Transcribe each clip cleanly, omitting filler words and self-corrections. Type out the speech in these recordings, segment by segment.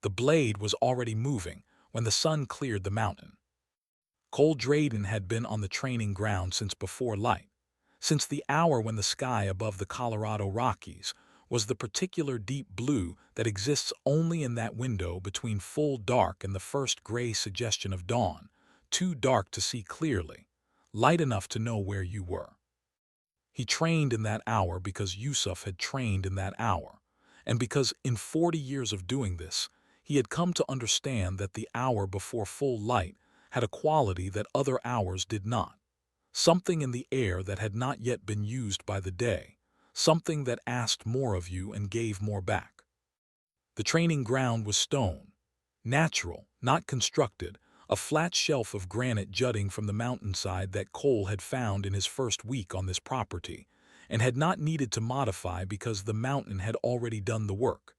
The blade was already moving when the sun cleared the mountain. Cole Drayden had been on the training ground since before light, since the hour when the sky above the Colorado Rockies was the particular deep blue that exists only in that window between full dark and the first gray suggestion of dawn, too dark to see clearly, light enough to know where you were. He trained in that hour because Yusuf had trained in that hour, and because in 40 years of doing this, he had come to understand that the hour before full light had a quality that other hours did not, something in the air that had not yet been used by the day, something that asked more of you and gave more back. The training ground was stone, natural, not constructed, a flat shelf of granite jutting from the mountainside that Cole had found in his first week on this property, and had not needed to modify because the mountain had already done the work.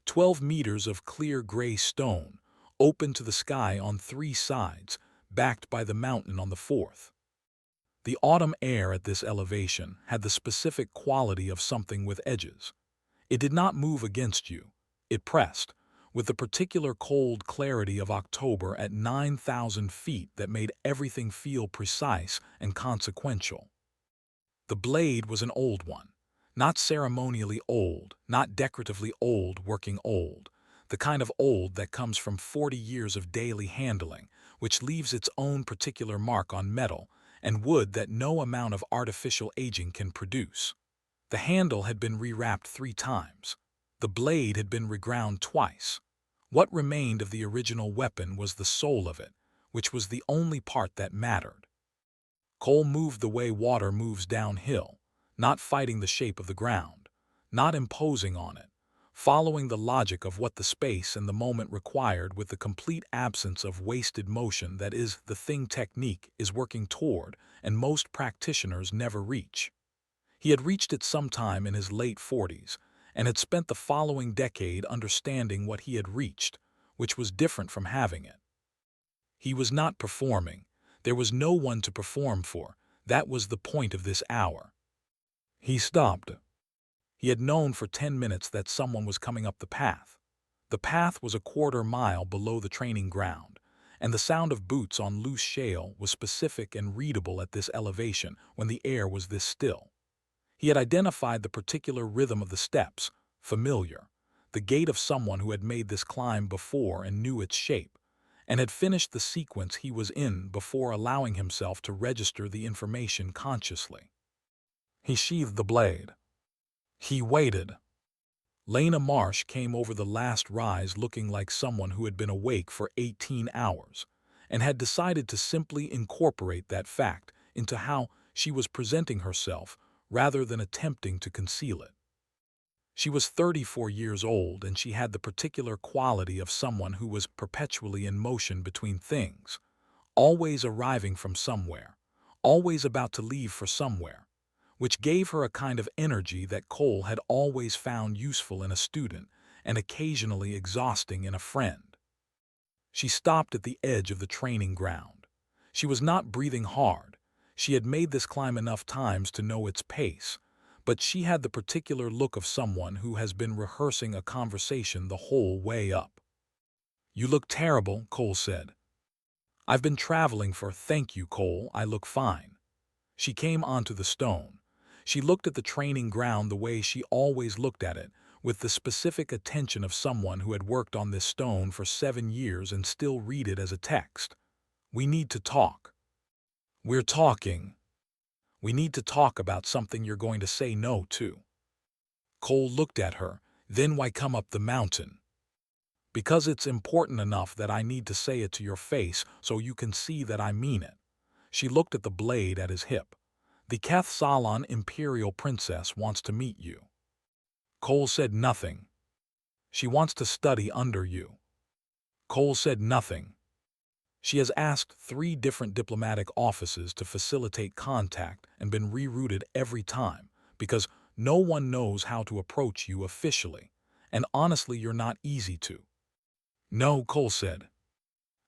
12 meters of clear gray stone, open to the sky on 3 sides, backed by the mountain on the 4th. The autumn air at this elevation had the specific quality of something with edges. It did not move against you. It pressed, with the particular cold clarity of October at 9,000 feet that made everything feel precise and consequential. The blade was an old one, not ceremonially old, not decoratively old working old, the kind of old that comes from 40 years of daily handling, which leaves its own particular mark on metal and wood that no amount of artificial aging can produce. The handle had been rewrapped 3 times. The blade had been reground twice. What remained of the original weapon was the soul of it, which was the only part that mattered. Cole moved the way water moves downhill, not fighting the shape of the ground, not imposing on it, following the logic of what the space and the moment required with the complete absence of wasted motion that is the thing technique is working toward and most practitioners never reach. He had reached it sometime in his late 40s and had spent the following decade understanding what he had reached, which was different from having it. He was not performing. There was no one to perform for. That was the point of this hour. He stopped. He had known for 10 minutes that someone was coming up the path. The path was a quarter-mile below the training ground, and the sound of boots on loose shale was specific and readable at this elevation when the air was this still. He had identified the particular rhythm of the steps, familiar, the gait of someone who had made this climb before and knew its shape, and had finished the sequence he was in before allowing himself to register the information consciously. He sheathed the blade. He waited. Lena Marsh came over the last rise looking like someone who had been awake for 18 hours and had decided to simply incorporate that fact into how she was presenting herself rather than attempting to conceal it. She was 34 years old and she had the particular quality of someone who was perpetually in motion between things, always arriving from somewhere, always about to leave for somewhere, which gave her a kind of energy that Cole had always found useful in a student and occasionally exhausting in a friend. She stopped at the edge of the training ground. She was not breathing hard. She had made this climb enough times to know its pace, but she had the particular look of someone who has been rehearsing a conversation the whole way up. "You look terrible," Cole said. "I've been traveling for—" "Thank you, Cole, I look fine." She came onto the stone. She looked at the training ground the way she always looked at it, with the specific attention of someone who had worked on this stone for 7 years and still read it as a text. "We need to talk." "We're talking." "We need to talk about something you're going to say no to." Cole looked at her. "Then why come up the mountain?" "Because it's important enough that I need to say it to your face so you can see that I mean it." She looked at the blade at his hip. "The Keth Salon Imperial Princess wants to meet you." Cole said nothing. "She wants to study under you." Cole said nothing. "She has asked 3 different diplomatic offices to facilitate contact and been rerouted every time because no one knows how to approach you officially, and honestly you're not easy to." "No," Cole said.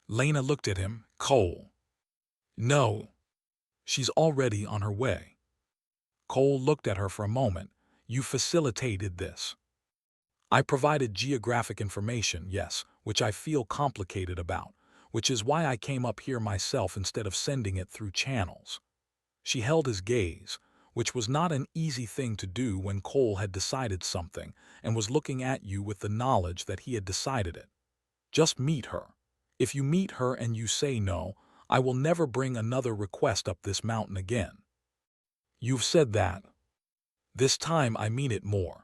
Lena looked at him. "Cole." "No. She's already on her way." Cole looked at her for a moment. "You facilitated this." I provided geographic information, yes, which I feel complicated about, which is why I came up here myself instead of sending it through channels. She held his gaze, which was not an easy thing to do when Cole had decided something and was looking at you with the knowledge that he had decided it. Just meet her. If you meet her and you say no, I will never bring another request up this mountain again. You've said that. This time I mean it more.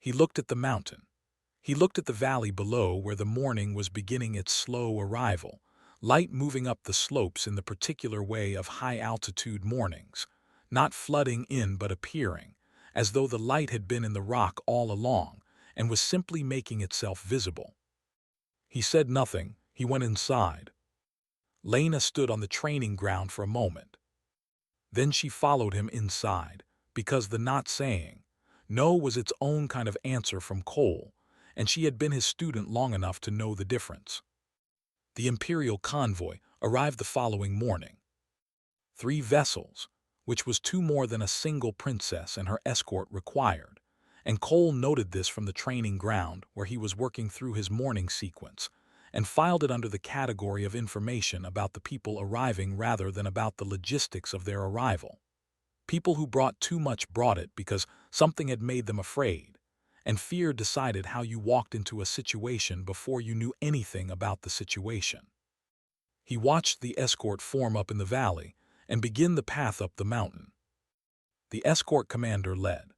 He looked at the mountain. He looked at the valley below where the morning was beginning its slow arrival, light moving up the slopes in the particular way of high-altitude mornings, not flooding in but appearing, as though the light had been in the rock all along and was simply making itself visible. He said nothing. He went inside. Lena stood on the training ground for a moment. Then she followed him inside, because the not saying no was its own kind of answer from Cole, and she had been his student long enough to know the difference. The Imperial convoy arrived the following morning. 3 vessels, which was 2 more than a single princess and her escort required, and Cole noted this from the training ground where he was working through his morning sequence, and filed it under the category of information about the people arriving rather than about the logistics of their arrival. People who brought too much brought it because something had made them afraid, and fear decided how you walked into a situation before you knew anything about the situation. He watched the escort form up in the valley and begin the path up the mountain. The escort commander led.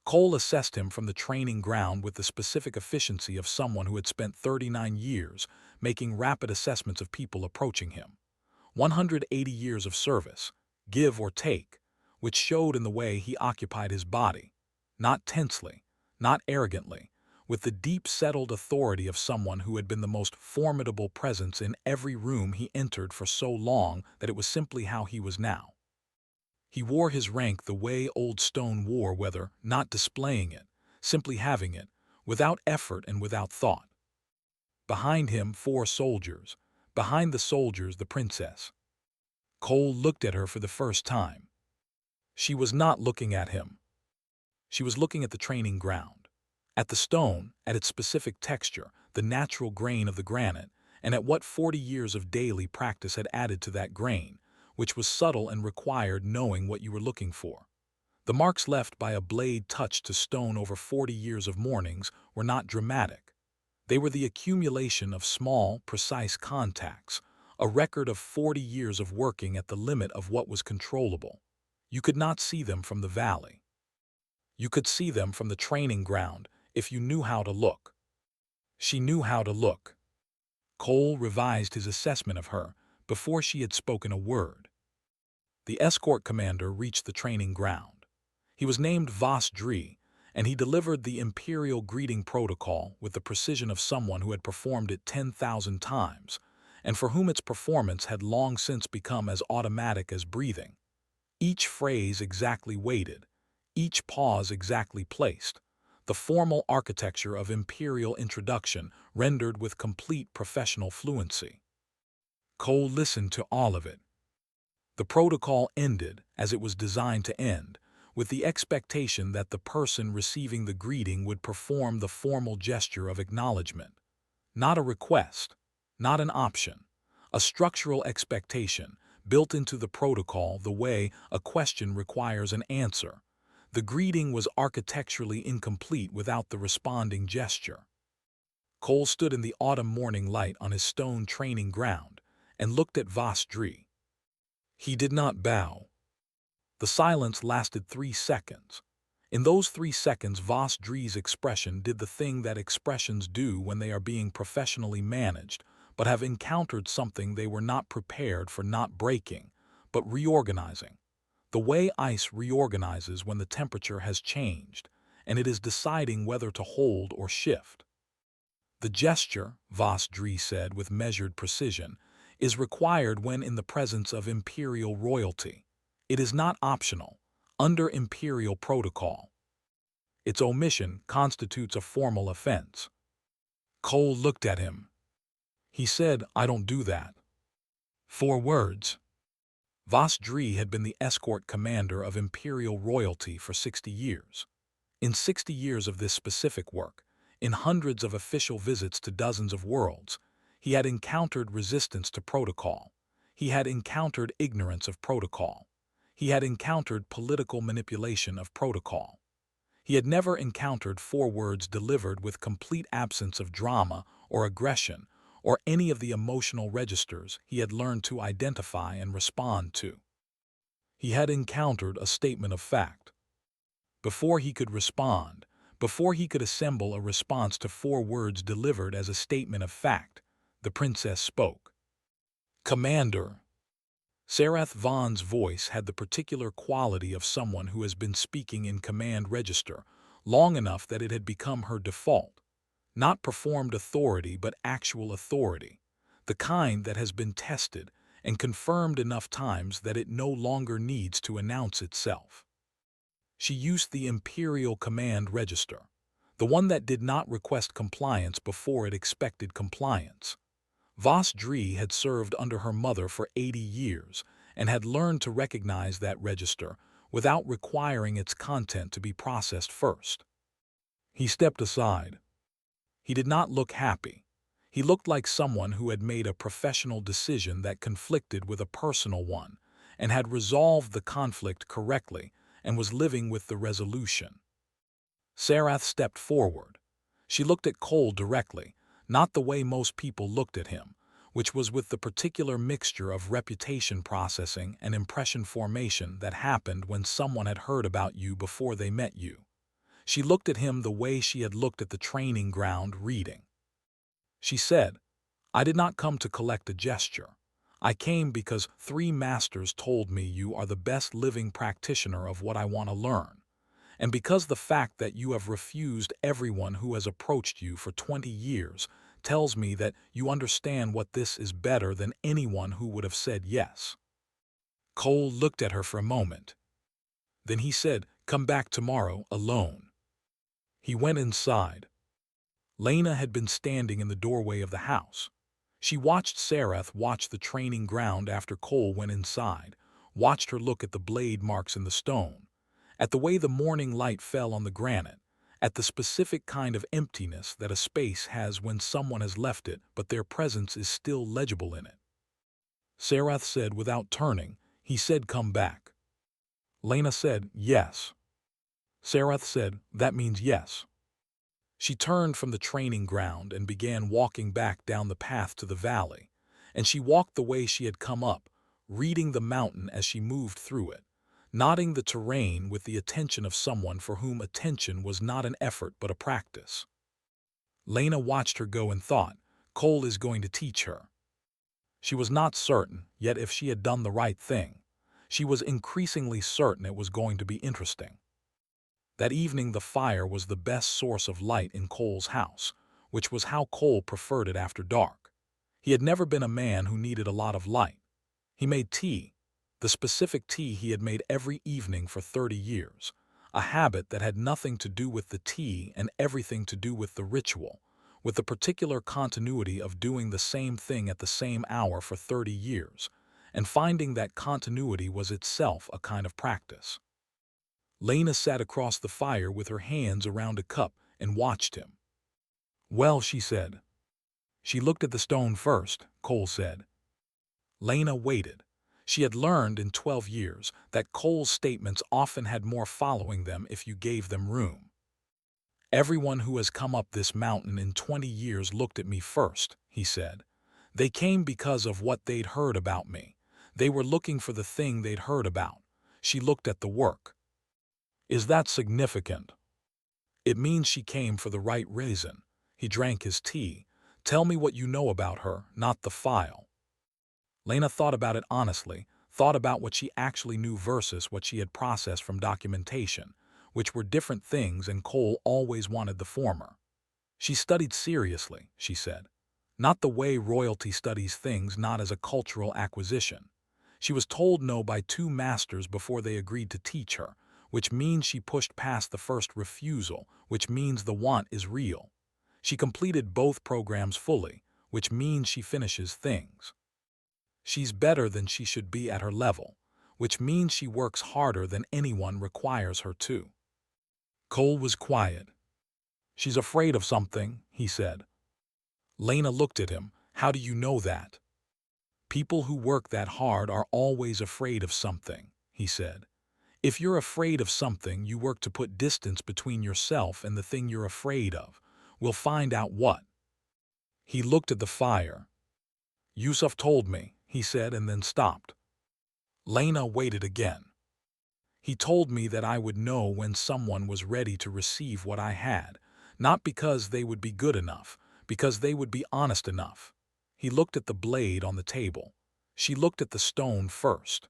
Cole assessed him from the training ground with the specific efficiency of someone who had spent 39 years making rapid assessments of people approaching him. 180 years of service, give or take, which showed in the way he occupied his body, not tensely, not arrogantly, with the deep-settled authority of someone who had been the most formidable presence in every room he entered for so long that it was simply how he was now. He wore his rank the way Old Stone wore, whether not displaying it, simply having it, without effort and without thought. Behind him, 4 soldiers. Behind the soldiers, the princess. Cole looked at her for the first time. She was not looking at him. She was looking at the training ground, at the stone, at its specific texture, the natural grain of the granite, and at what 40 years of daily practice had added to that grain, which was subtle and required knowing what you were looking for. The marks left by a blade touched to stone over 40 years of mornings were not dramatic. They were the accumulation of small, precise contacts, a record of 40 years of working at the limit of what was controllable. You could not see them from the valley. You could see them from the training ground if you knew how to look. She knew how to look. Cole revised his assessment of her before she had spoken a word. The escort commander reached the training ground. He was named Voss Dree, and he delivered the Imperial greeting protocol with the precision of someone who had performed it 10,000 times, and for whom its performance had long since become as automatic as breathing. Each phrase exactly weighted, each pause exactly placed, the formal architecture of Imperial introduction rendered with complete professional fluency. Cole listened to all of it. The protocol ended, as it was designed to end, with the expectation that the person receiving the greeting would perform the formal gesture of acknowledgement. Not a request, not an option, a structural expectation built into the protocol the way a question requires an answer. The greeting was architecturally incomplete without the responding gesture. Cole stood in the autumn morning light on his stone training ground and looked at Voss Dree. He did not bow. The silence lasted 3 seconds. In those 3 seconds, Voss Dree's expression did the thing that expressions do when they are being professionally managed, but have encountered something they were not prepared for, not breaking, but reorganizing. The way ice reorganizes when the temperature has changed, and it is deciding whether to hold or shift. The gesture, Voss Dree said with measured precision, is required when in the presence of imperial royalty. It is not optional, under imperial protocol. Its omission constitutes a formal offense. Cole looked at him. He said, "I don't do that." 4 words. Voss Dree had been the escort commander of imperial royalty for 60 years. In 60 years of this specific work, In hundreds of official visits to dozens of worlds, he had encountered resistance to protocol. He had encountered ignorance of protocol. He had encountered political manipulation of protocol. He had never encountered forewords delivered with complete absence of drama or aggression or any of the emotional registers he had learned to identify and respond to. He had encountered a statement of fact. Before he could respond, before he could assemble a response to four words delivered as a statement of fact, the princess spoke. "Commander." Sarath Vaughn's voice had the particular quality of someone who has been speaking in command register long enough that it had become her default. Not performed authority, but actual authority, the kind that has been tested and confirmed enough times that it no longer needs to announce itself. She used the imperial command register, the one that did not request compliance before it expected compliance. Vas Dree had served under her mother for 80 years and had learned to recognize that register without requiring its content to be processed first. He stepped aside. He did not look happy. He looked like someone who had made a professional decision that conflicted with a personal one and had resolved the conflict correctly and was living with the resolution. Sarath stepped forward. She looked at Cole directly, not the way most people looked at him, which was with the particular mixture of reputation processing and impression formation that happened when someone had heard about you before they met you. She looked at him the way she had looked at the training ground reading. She said, "I did not come to collect a gesture. I came because 3 masters told me you are the best living practitioner of what I want to learn. And because the fact that you have refused everyone who has approached you for 20 years tells me that you understand what this is better than anyone who would have said yes." Cole looked at her for a moment. Then he said, "Come back tomorrow alone." He went inside. Lena had been standing in the doorway of the house. She watched Sarath watch the training ground after Cole went inside, watched her look at the blade marks in the stone, at the way the morning light fell on the granite, at the specific kind of emptiness that a space has when someone has left it but their presence is still legible in it. Sarath said without turning, he said, "Come back." Lena said, "Yes." Sarath said, "That means yes." She turned from the training ground and began walking back down the path to the valley, and she walked the way she had come up, reading the mountain as she moved through it, nodding the terrain with the attention of someone for whom attention was not an effort but a practice. Lena watched her go and thought, Cole is going to teach her. She was not certain, yet if she had done the right thing, she was increasingly certain it was going to be interesting. That evening the fire was the best source of light in Cole's house, which was how Cole preferred it after dark. He had never been a man who needed a lot of light. He made tea, the specific tea he had made every evening for 30 years, a habit that had nothing to do with the tea and everything to do with the ritual, with the particular continuity of doing the same thing at the same hour for 30 years, and finding that continuity was itself a kind of practice. Lena sat across the fire with her hands around a cup and watched him. "Well," she said. "She looked at the stone first," Cole said. Lena waited. She had learned in 12 years that Cole's statements often had more following them if you gave them room. "Everyone who has come up this mountain in 20 years looked at me first," he said. "They came because of what they'd heard about me. They were looking for the thing they'd heard about." She looked at the work. "Is that significant?" "It means she came for the right reason." He drank his tea. "Tell me what you know about her, not the file." Lena thought about it honestly, thought about what she actually knew versus what she had processed from documentation, which were different things, and Cole always wanted the former. She studied seriously, she said. Not the way royalty studies things, not as a cultural acquisition. She was told no by 2 masters before they agreed to teach her, which means she pushed past the first refusal, which means the want is real. She completed both programs fully, which means she finishes things. She's better than she should be at her level, which means she works harder than anyone requires her to. Cole was quiet. She's afraid of something, he said. Lena looked at him. How do you know that? People who work that hard are always afraid of something, he said. If you're afraid of something, you work to put distance between yourself and the thing you're afraid of. We'll find out what. He looked at the fire. Yusuf told me, he said, and then stopped. Lena waited again. He told me that I would know when someone was ready to receive what I had, not because they would be good enough, because they would be honest enough. He looked at the blade on the table. She looked at the stone first.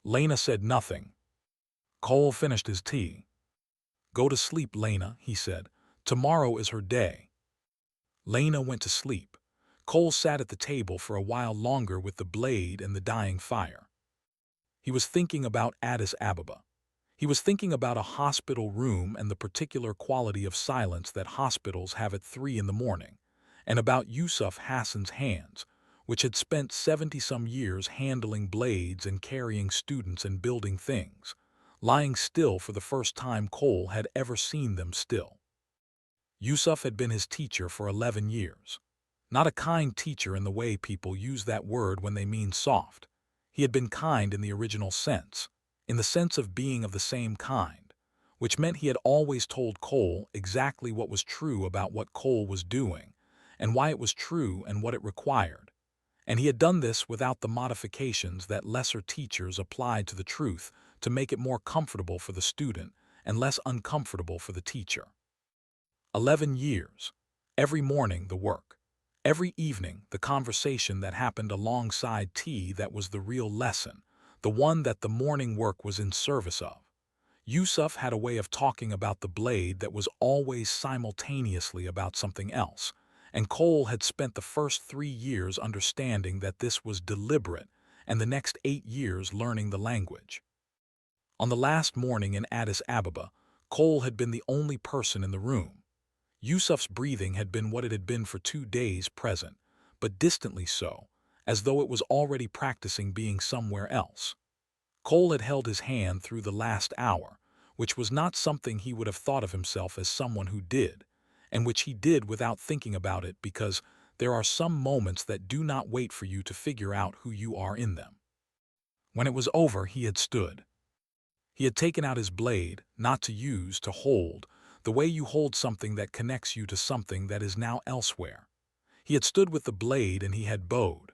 Lena said nothing. Cole finished his tea. Go to sleep, Lena, he said. Tomorrow is her day. Lena went to sleep. Cole sat at the table for a while longer with the blade and the dying fire. He was thinking about Addis Ababa. He was thinking about a hospital room and the particular quality of silence that hospitals have at 3 in the morning, and about Yusuf Hassan's hands, which had spent 70-some years handling blades and carrying students and building things, lying still for the first time Cole had ever seen them still. Yusuf had been his teacher for 11 years. Not a kind teacher in the way people use that word when they mean soft. He had been kind in the original sense, in the sense of being of the same kind, which meant he had always told Cole exactly what was true about what Cole was doing, and why it was true and what it required. And he had done this without the modifications that lesser teachers applied to the truth to make it more comfortable for the student and less uncomfortable for the teacher. 11 years. Every morning the work. Every evening the conversation that happened alongside tea that was the real lesson, the one that the morning work was in service of. Yusuf had a way of talking about the blade that was always simultaneously about something else, and Cole had spent the first 3 years understanding that this was deliberate and the next 8 years learning the language. On the last morning in Addis Ababa, Cole had been the only person in the room. Yusuf's breathing had been what it had been for 2 days present, but distantly so, as though it was already practicing being somewhere else. Cole had held his hand through the last hour, which was not something he would have thought of himself as someone who did, and which he did without thinking about it because there are some moments that do not wait for you to figure out who you are in them. When it was over, he had stood. He had taken out his blade, not to use, to hold, the way you hold something that connects you to something that is now elsewhere. He had stood with the blade and he had bowed.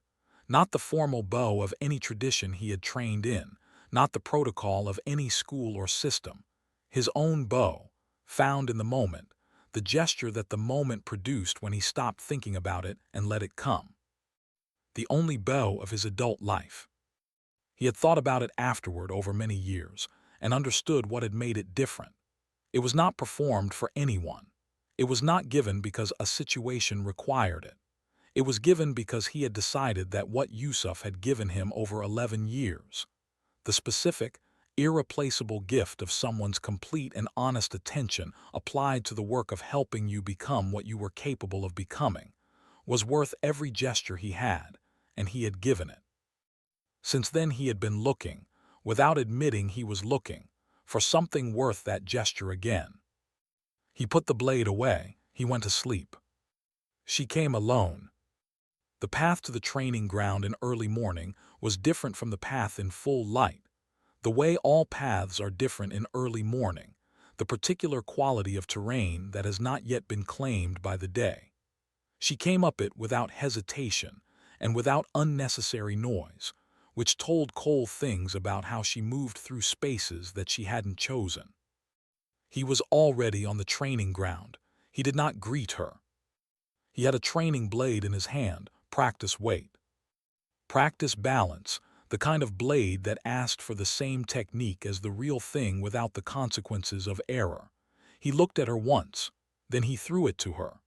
Not the formal bow of any tradition he had trained in, not the protocol of any school or system. His own bow, found in the moment, the gesture that the moment produced when he stopped thinking about it and let it come. The only bow of his adult life. He had thought about it afterward over many years and understood what had made it different. It was not performed for anyone. It was not given because a situation required it. It was given because he had decided that what Yusuf had given him over 11 years, the specific, irreplaceable gift of someone's complete and honest attention applied to the work of helping you become what you were capable of becoming, was worth every gesture he had, and he had given it. Since then he had been looking, without admitting he was looking, for something worth that gesture again. He put the blade away. He went to sleep. She came alone. The path to the training ground in early morning was different from the path in full light. The way all paths are different in early morning, the particular quality of terrain that has not yet been claimed by the day. She came up it without hesitation and without unnecessary noise, which told Cole things about how she moved through spaces that she hadn't chosen. He was already on the training ground. He did not greet her. He had a training blade in his hand, practice weight. Practice balance, the kind of blade that asked for the same technique as the real thing without the consequences of error. He looked at her once, then he threw it to her.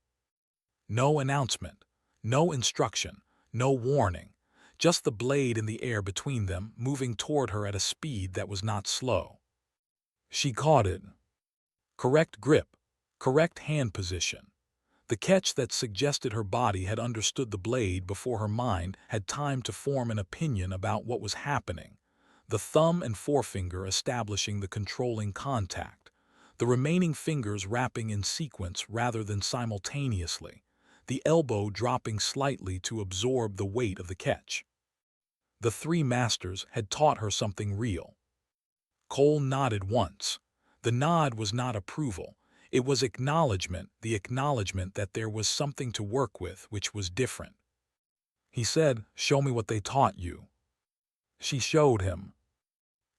No announcement, no instruction, no warning, just the blade in the air between them, moving toward her at a speed that was not slow. She caught it. Correct grip, correct hand position. The catch that suggested her body had understood the blade before her mind had time to form an opinion about what was happening. The thumb and forefinger establishing the controlling contact. the remaining fingers wrapping in sequence rather than simultaneously, the elbow dropping slightly to absorb the weight of the catch. The three masters had taught her something real. Cole nodded once. The nod was not approval. It was acknowledgement, the acknowledgement that there was something to work with which was different. He said, "Show me what they taught you." She showed him.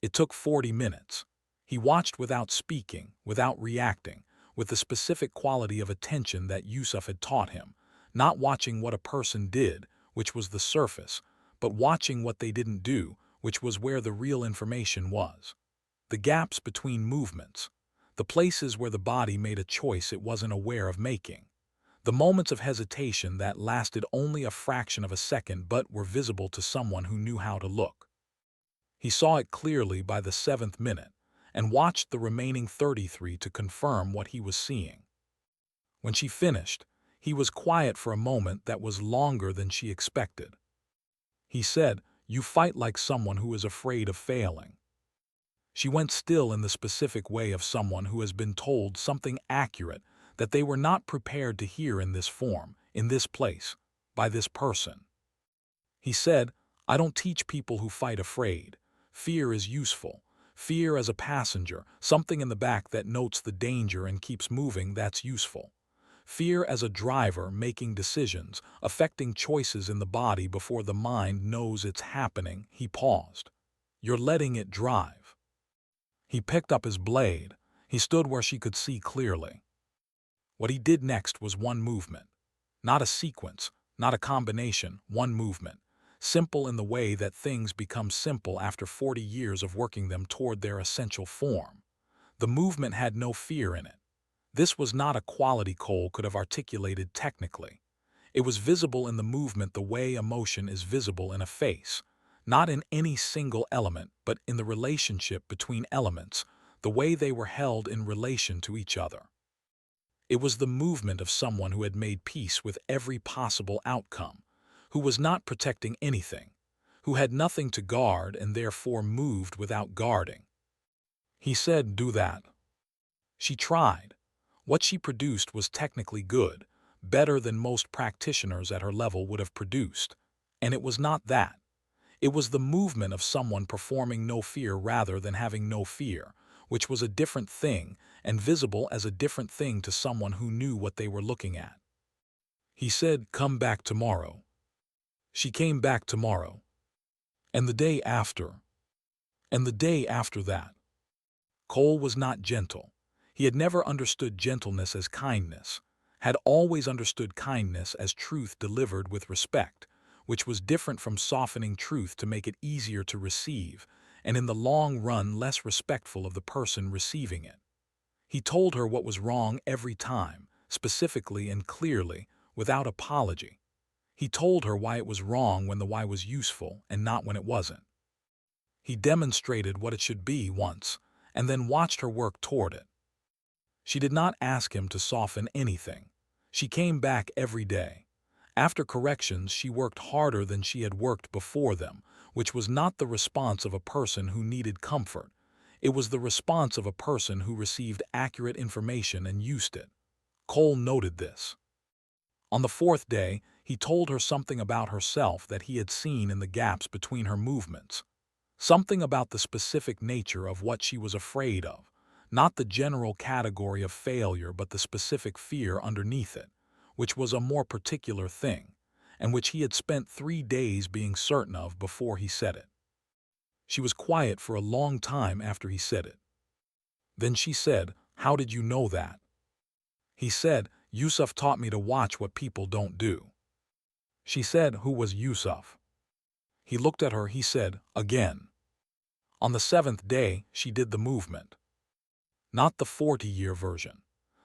It took 40 minutes. He watched without speaking, without reacting, with the specific quality of attention that Yusuf had taught him, not watching what a person did, which was the surface, but watching what they didn't do, which was where the real information was. The gaps between movements, the places where the body made a choice it wasn't aware of making, the moments of hesitation that lasted only a fraction of a second but were visible to someone who knew how to look. He saw it clearly by the 7th minute and watched the remaining 33 to confirm what he was seeing. When she finished, he was quiet for a moment that was longer than she expected. He said, "You fight like someone who is afraid of failing." She went still in the specific way of someone who has been told something accurate that they were not prepared to hear in this form, in this place, by this person. He said, "I don't teach people who fight afraid. Fear is useful. Fear as a passenger, something in the back that notes the danger and keeps moving, that's useful. Fear as a driver making decisions, affecting choices in the body before the mind knows it's happening." He paused. "You're letting it drive." He picked up his blade. He stood where she could see clearly. What he did next was one movement. Not a sequence, not a combination, one movement. Simple in the way that things become simple after 40 years of working them toward their essential form. The movement had no fear in it. This was not a quality Cole could have articulated technically. It was visible in the movement the way emotion is visible in a face, not in any single element, but in the relationship between elements, the way they were held in relation to each other. It was the movement of someone who had made peace with every possible outcome, who was not protecting anything, who had nothing to guard and therefore moved without guarding. He said, "Do that." She tried. What she produced was technically good, better than most practitioners at her level would have produced. And it was not that. It was the movement of someone performing no fear rather than having no fear, which was a different thing and visible as a different thing to someone who knew what they were looking at. He said, "Come back tomorrow." She came back tomorrow. And the day after. And the day after that. Cole was not gentle. He had never understood gentleness as kindness, had always understood kindness as truth delivered with respect, which was different from softening truth to make it easier to receive, and in the long run less respectful of the person receiving it. He told her what was wrong every time, specifically and clearly, without apology. He told her why it was wrong when the why was useful and not when it wasn't. He demonstrated what it should be once, and then watched her work toward it. She did not ask him to soften anything. She came back every day. After corrections, she worked harder than she had worked before them, which was not the response of a person who needed comfort. It was the response of a person who received accurate information and used it. Cole noted this. On the 4th day, he told her something about herself that he had seen in the gaps between her movements. Something about the specific nature of what she was afraid of, not the general category of failure but the specific fear underneath it, which was a more particular thing, and which he had spent 3 days being certain of before he said it. She was quiet for a long time after he said it. Then she said, "How did you know that?" He said, "Yusuf taught me to watch what people don't do." She said, "Who was Yusuf?" He looked at her, he said, "Again." On the 7th day, she did the movement. Not the 40-year version.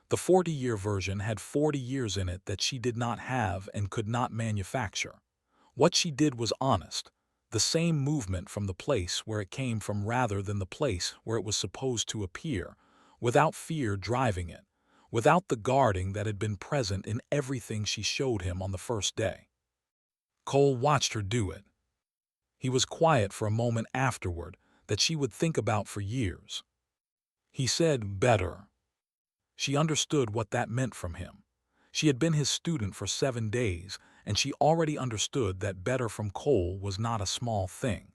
The 40-year version had 40 years in it that she did not have and could not manufacture. What she did was honest, the same movement from the place where it came from rather than the place where it was supposed to appear, without fear driving it, without the guarding that had been present in everything she showed him on the first day. Cole watched her do it. He was quiet for a moment afterward that she would think about for years. He said, "Better." She understood what that meant from him. She had been his student for 7 days, and she already understood that better from Cole was not a small thing.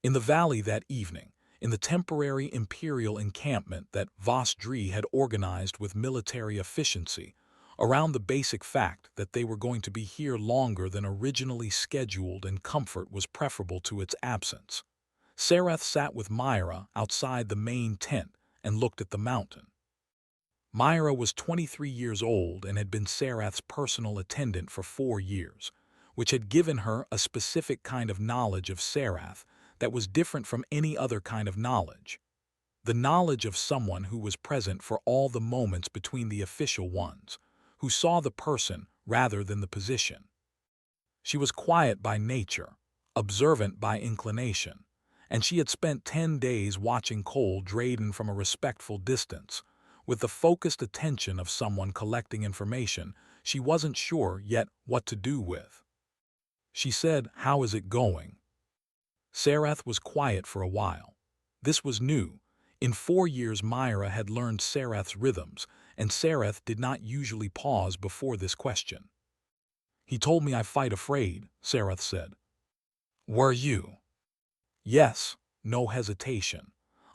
In the valley that evening, in the temporary imperial encampment that Vosdri had organized with military efficiency, around the basic fact that they were going to be here longer than originally scheduled and comfort was preferable to its absence, Sarath sat with Myra outside the main tent and looked at the mountain. Myra was 23 years old and had been Sarath's personal attendant for 4 years, which had given her a specific kind of knowledge of Sarath that was different from any other kind of knowledge. The knowledge of someone who was present for all the moments between the official ones, who saw the person rather than the position. She was quiet by nature, observant by inclination, and she had spent 10 days watching Cole Drayden from a respectful distance, with the focused attention of someone collecting information she wasn't sure yet what to do with. She said, "How is it going?" Sarath was quiet for a while. This was new. In 4 years Myra had learned Sarath's rhythms, and Sarath did not usually pause before this question. "He told me I fight afraid," Sarath said. "Were you?" "Yes," no hesitation.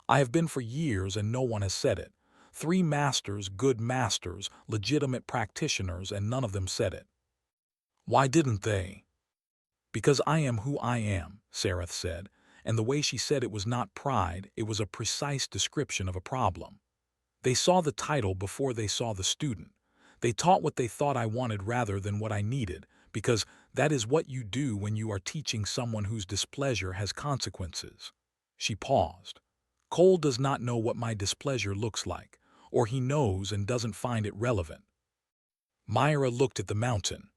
"I have been for years and no one has said it. 3 masters, good masters, legitimate practitioners, and none of them said it." "Why didn't they?" "Because I am who I am," Sarath said, and the way she said it was not pride, it was a precise description of a problem. "They saw the title before they saw the student. They taught what they thought I wanted rather than what I needed, because that is what you do when you are teaching someone whose displeasure has consequences." She paused. "Cole does not know what my displeasure looks like, or he knows and doesn't find it relevant." Myra looked at the mountain.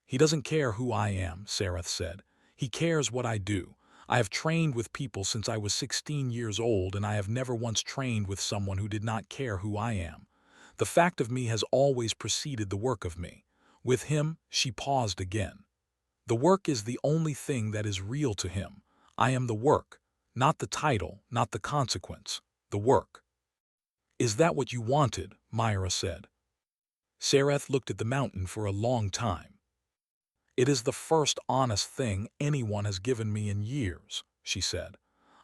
"He doesn't care who I am," Sarath said. "He cares what I do. I have trained with people since I was 16 years old, and I have never once trained with someone who did not care who I am. The fact of me has always preceded the work of me. With him," she paused again. "The work is the only thing that is real to him. I am the work, not the title, not the consequence, the work." "Is that what you wanted?" Myra said. Sarath looked at the mountain for a long time. "It is the first honest thing anyone has given me in years," she said.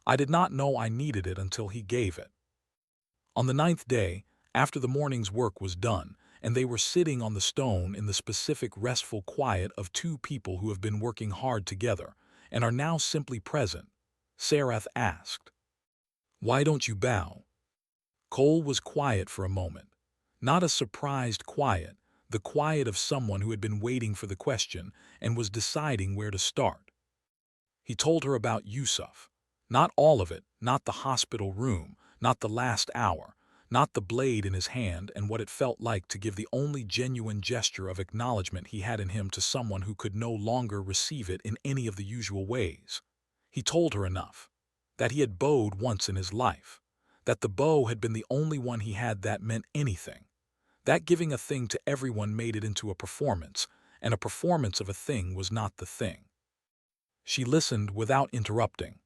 "I did not know I needed it until he gave it." On the 9th day, after the morning's work was done, and they were sitting on the stone in the specific restful quiet of 2 people who have been working hard together and are now simply present, Sarath asked, "Why don't you bow?" Cole was quiet for a moment. Not a surprised quiet, the quiet of someone who had been waiting for the question and was deciding where to start. He told her about Yusuf. Not all of it, not the hospital room, not the last hour, not the blade in his hand and what it felt like to give the only genuine gesture of acknowledgement he had in him to someone who could no longer receive it in any of the usual ways. He told her enough. That he had bowed once in his life. That the bow had been the only one he had that meant anything. That giving a thing to everyone made it into a performance, and a performance of a thing was not the thing. She listened without interrupting.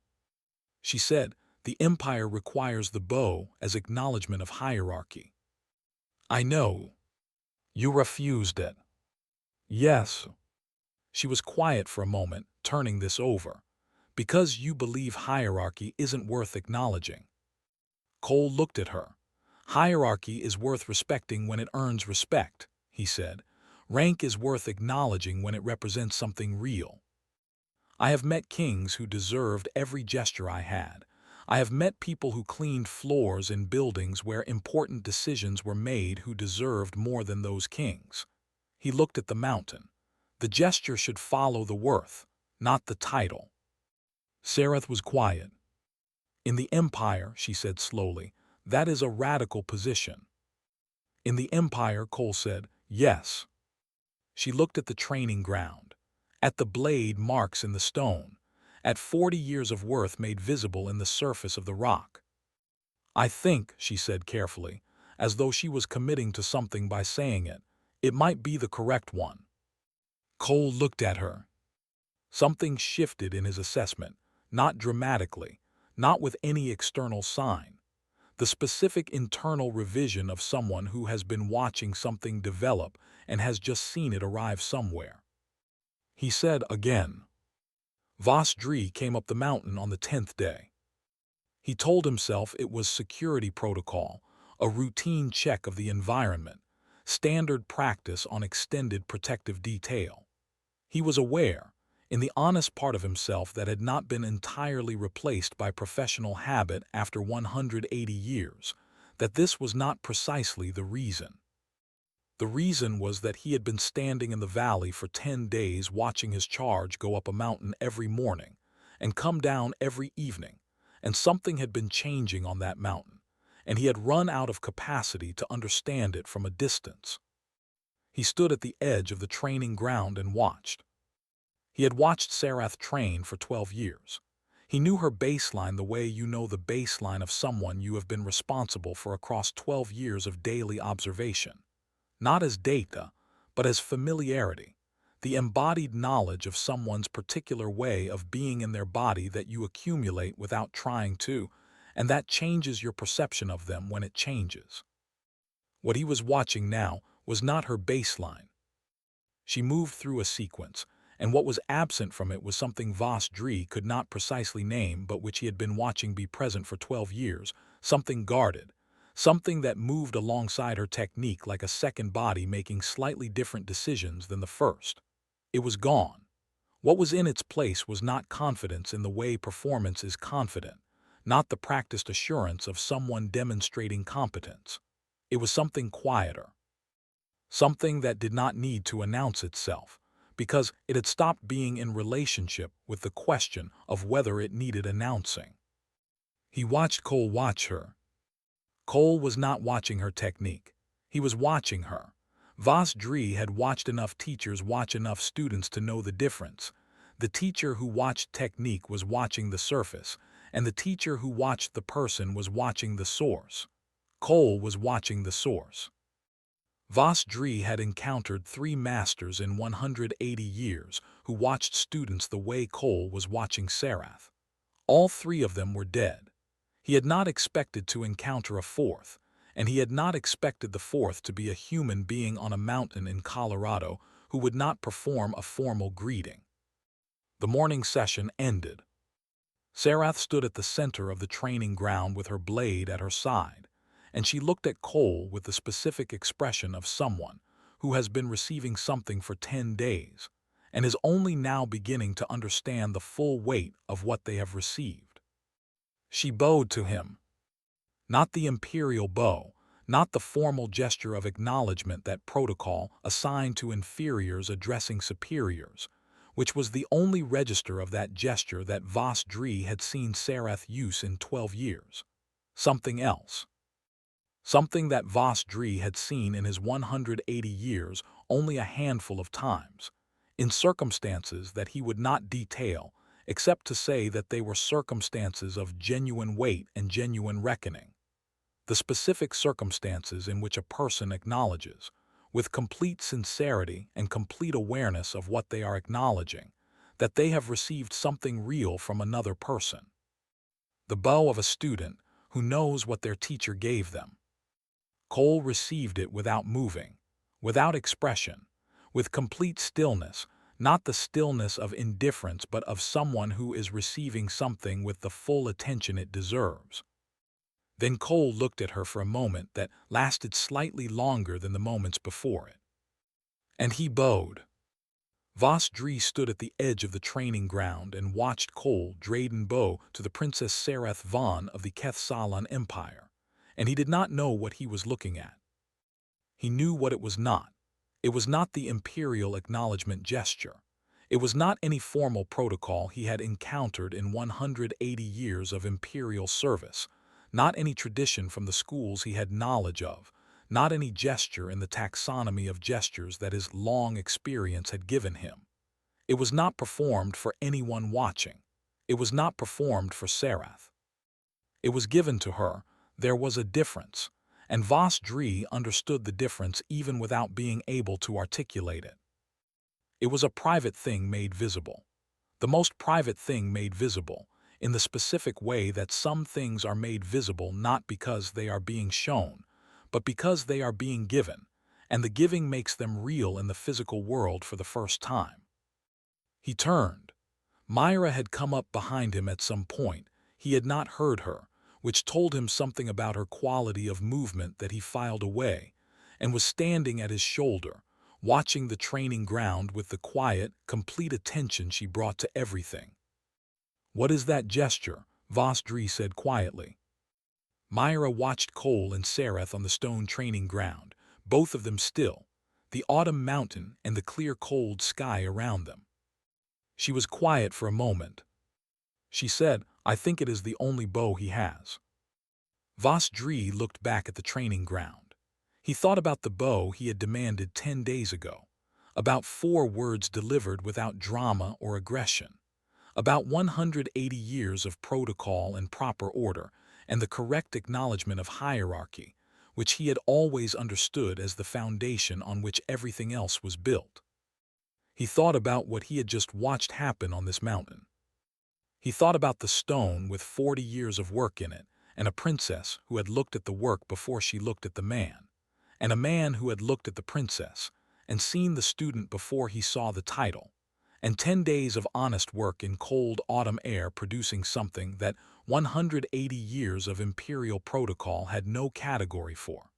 She said, "The empire requires the bow as acknowledgement of hierarchy." "I know. You refused it." "Yes." She was quiet for a moment, turning this over. "Because you believe hierarchy isn't worth acknowledging." Cole looked at her. "Hierarchy is worth respecting when it earns respect," he said. "Rank is worth acknowledging when it represents something real. I have met kings who deserved every gesture I had. I have met people who cleaned floors in buildings where important decisions were made who deserved more than those kings." He looked at the mountain. "The gesture should follow the worth, not the title." Sarath was quiet. "In the Empire," she said slowly, "that is a radical position." "In the Empire," Cole said, "yes." She looked at the training ground, at the blade marks in the stone, at 40 years of worth made visible in the surface of the rock. "I think," she said carefully, as though she was committing to something by saying it, "it might be the correct one." Cole looked at her. Something shifted in his assessment, not dramatically, not with any external sign. the specific internal revision of someone who has been watching something develop and has just seen it arrive somewhere. He said again. Voss Dree came up the mountain on the 10th day. He told himself it was security protocol, a routine check of the environment, standard practice on extended protective detail. He was aware, in the honest part of himself that had not been entirely replaced by professional habit after 180 years, that this was not precisely the reason. The reason was that he had been standing in the valley for 10 days watching his charge go up a mountain every morning and come down every evening, and something had been changing on that mountain, and he had run out of capacity to understand it from a distance. He stood at the edge of the training ground and watched. He had watched Sarath train for 12 years. He knew her baseline the way you know the baseline of someone you have been responsible for across 12 years of daily observation. Not as data, but as familiarity, the embodied knowledge of someone's particular way of being in their body that you accumulate without trying to, and that changes your perception of them when it changes. What he was watching now was not her baseline. She moved through a sequence, and what was absent from it was something Voss Dree could not precisely name but which he had been watching be present for 12 years, something guarded, something that moved alongside her technique like a second body making slightly different decisions than the first. It was gone. What was in its place was not confidence in the way performance is confident, not the practiced assurance of someone demonstrating competence. It was something quieter. Something that did not need to announce itself, because it had stopped being in relationship with the question of whether it needed announcing. He watched Cole watch her. Cole was not watching her technique. He was watching her. Voss Dree had watched enough teachers watch enough students to know the difference. The teacher who watched technique was watching the surface, and the teacher who watched the person was watching the source. Cole was watching the source. Voss Dree had encountered 3 masters in 180 years who watched students the way Cole was watching Sarath. All 3 of them were dead. He had not expected to encounter a 4th, and he had not expected the 4th to be a human being on a mountain in Colorado who would not perform a formal greeting. The morning session ended. Sarath stood at the center of the training ground with her blade at her side, and she looked at Cole with the specific expression of someone who has been receiving something for 10 days and is only now beginning to understand the full weight of what they have received. She bowed to him. Not the imperial bow, not the formal gesture of acknowledgement that protocol assigned to inferiors addressing superiors, which was the only register of that gesture that Voss Dree had seen Sarath use in 12 years. Something else. Something that Voss Dree had seen in his 180 years only a handful of times, in circumstances that he would not detail, except to say that they were circumstances of genuine weight and genuine reckoning. The specific circumstances in which a person acknowledges, with complete sincerity and complete awareness of what they are acknowledging, that they have received something real from another person. The bow of a student who knows what their teacher gave them. Cole received it without moving, without expression, with complete stillness, not the stillness of indifference but of someone who is receiving something with the full attention it deserves. Then Cole looked at her for a moment that lasted slightly longer than the moments before it. And he bowed. Voss Dree stood at the edge of the training ground and watched Cole Drayden bow to the Princess Sarath Vaughn of the Kethsalan Empire, and he did not know what he was looking at. He knew what it was not. It was not the imperial acknowledgement gesture. It was not any formal protocol he had encountered in 180 years of imperial service, not any tradition from the schools he had knowledge of, not any gesture in the taxonomy of gestures that his long experience had given him. It was not performed for anyone watching. It was not performed for Sarath. It was given to her. There was a difference, and Voss Dree understood the difference even without being able to articulate it. It was a private thing made visible. The most private thing made visible, in the specific way that some things are made visible not because they are being shown, but because they are being given, and the giving makes them real in the physical world for the first time. He turned. Myra had come up behind him at some point. He had not heard her, which told him something about her quality of movement that he filed away, and was standing at his shoulder, watching the training ground with the quiet, complete attention she brought to everything. "What is that gesture?" Vosdri said quietly. Myra watched Cole and Sereth on the stone training ground, both of them still, the autumn mountain and the clear cold sky around them. She was quiet for a moment. She said, "I think it is the only bow he has." Vosdri looked back at the training ground. He thought about the bow he had demanded 10 days ago, about 4 words delivered without drama or aggression, about 180 years of protocol and proper order, and the correct acknowledgement of hierarchy, which he had always understood as the foundation on which everything else was built. He thought about what he had just watched happen on this mountain. He thought about the stone with 40 years of work in it, and a princess who had looked at the work before she looked at the man, and a man who had looked at the princess, and seen the student before he saw the title, and 10 days of honest work in cold autumn air producing something that 180 years of imperial protocol had no category for.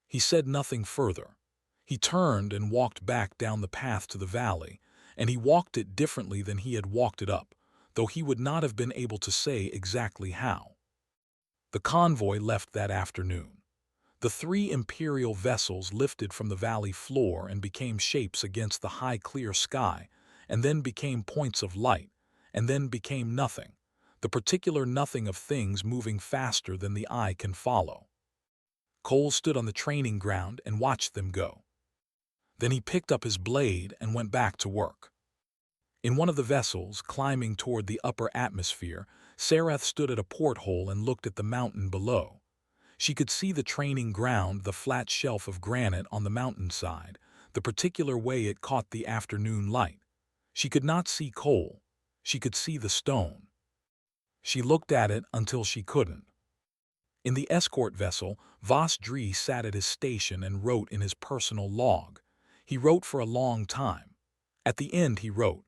He said nothing further. He turned and walked back down the path to the valley, and he walked it differently than he had walked it up, though he would not have been able to say exactly how. The convoy left that afternoon. The 3 imperial vessels lifted from the valley floor and became shapes against the high clear sky, and then became points of light, and then became nothing, the particular nothing of things moving faster than the eye can follow. Cole stood on the training ground and watched them go. Then he picked up his blade and went back to work. In one of the vessels, climbing toward the upper atmosphere, Sereth stood at a porthole and looked at the mountain below. She could see the training ground, the flat shelf of granite on the mountainside, the particular way it caught the afternoon light. She could not see Cole. She could see the stone. She looked at it until she couldn't. In the escort vessel, Vosdri sat at his station and wrote in his personal log. He wrote for a long time. At the end he wrote,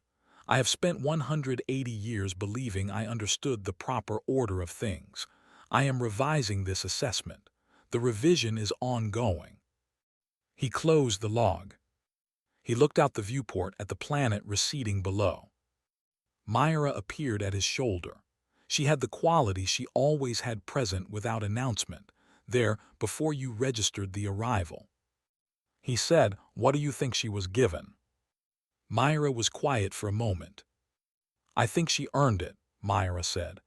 "I have spent 180 years believing I understood the proper order of things. I am revising this assessment. The revision is ongoing." He closed the log. He looked out the viewport at the planet receding below. Myra appeared at his shoulder. She had the quality she always had present without announcement, there before you registered the arrival. He said, "What do you think she was given?" Myra was quiet for a moment. "I think she earned it," Myra said.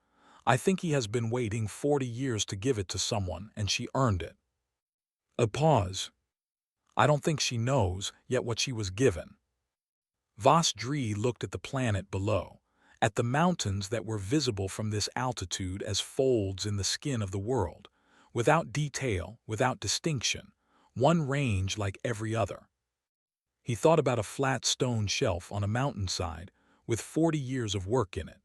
"I think he has been waiting 40 years to give it to someone, and she earned it." A pause. "I don't think she knows yet what she was given." Vosdri looked at the planet below, at the mountains that were visible from this altitude as folds in the skin of the world, without detail, without distinction, one range like every other. He thought about a flat stone shelf on a mountainside with 40 years of work in it.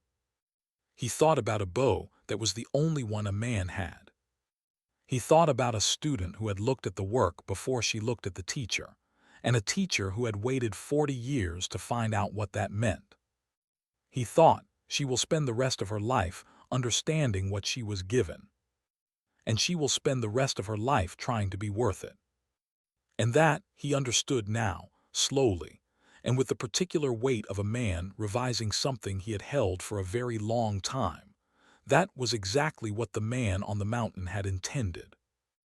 He thought about a bow that was the only one a man had. He thought about a student who had looked at the work before she looked at the teacher, and a teacher who had waited 40 years to find out what that meant. He thought, she will spend the rest of her life understanding what she was given. And she will spend the rest of her life trying to be worth it. And that, he understood now, slowly, and with the particular weight of a man revising something he had held for a very long time. That was exactly what the man on the mountain had intended.